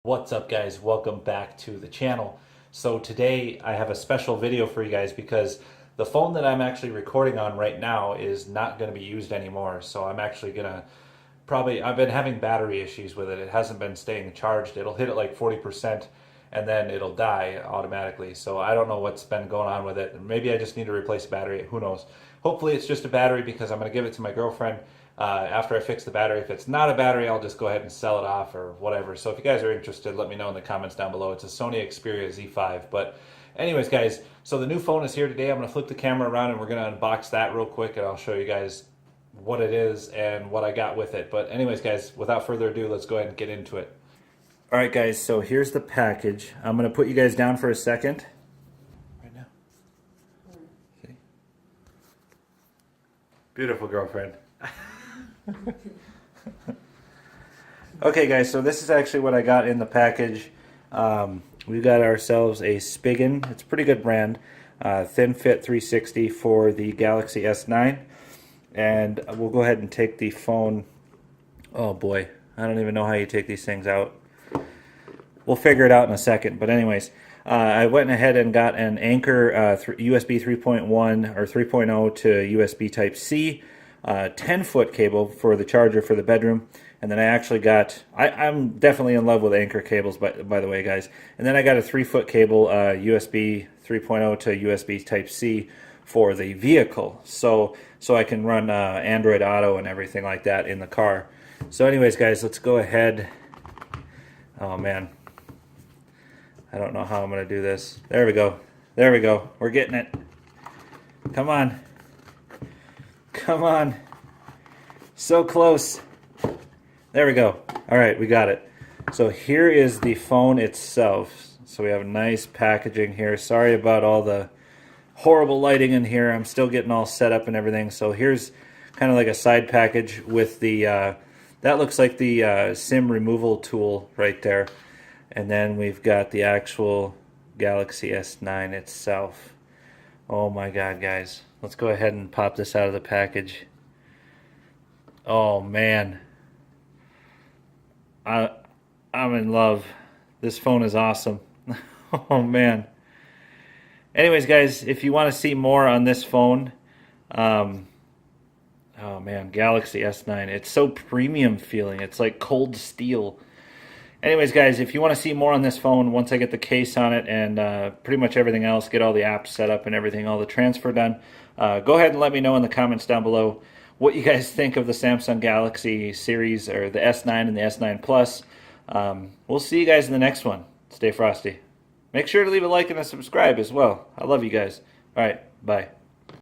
What's up, guys? Welcome back to the channel. So today I have a special video for you guys because the phone that I'm actually recording on right now is not going to be used anymore. So I'm actually going to I've been having battery issues with it. It hasn't been staying charged. It'll hit at like 40% and then it'll die automatically. So I don't know what's been going on with it. Maybe I just need to replace the battery. Who knows? Hopefully it's just a battery because I'm going to give it to my girlfriend after I fix the battery. If it's not a battery, I'll just go ahead and sell it off or whatever. So if you guys are interested, let me know in the comments down below. It's a Sony Xperia Z5. But anyways, guys, so the new phone is here today. I'm going to flip the camera around and we're going to unbox that real quick and I'll show you guys what it is and what I got with it. But anyways, guys, without further ado, let's go ahead and get into it. All right, guys, so here's the package. I'm going to put you guys down for a second. Right now. See? Beautiful girlfriend. Okay, guys, so this is actually what I got in the package. We got ourselves a Spigen. It's a pretty good brand. Thin Fit 360 for the Galaxy S9. And we'll go ahead and take the phone. Oh boy, I don't even know how you take these things out. We'll figure it out in a second. But anyways, I went ahead and got an Anker USB 3.1 or 3.0 to USB Type-C 10-foot cable for the charger for the bedroom. And then I actually got, I'm definitely in love with Anker cables, by the way, guys. And then I got a 3-foot cable, USB 3.0 to USB Type-C for the vehicle. So I can run Android Auto and everything like that in the car. So anyways, guys, let's go ahead. Oh, man. I don't know how I'm going to do this. There we go. There we go. We're getting it. Come on. Come on. So close. There we go. All right, we got it. So here is the phone itself. So we have nice packaging here. Sorry about all the horrible lighting in here. I'm still getting all set up and everything. So here's kind of like a side package with the, that looks like the SIM removal tool right there. And then we've got the actual Galaxy S9 itself. Oh my God, guys. Let's go ahead and pop this out of the package. Oh man. I'm in love. This phone is awesome. Oh man. Anyways, guys, if you want to see more on this phone, oh man, Galaxy S9. It's so premium feeling. It's like cold steel. Anyways, guys, if you want to see more on this phone, once I get the case on it and pretty much everything else, get all the apps set up and everything, all the transfer done, go ahead and let me know in the comments down below what you guys think of the Samsung Galaxy series or the S9 and the S9 Plus. We'll see you guys in the next one. Stay frosty. Make sure to leave a like and a subscribe as well. I love you guys. All right, bye.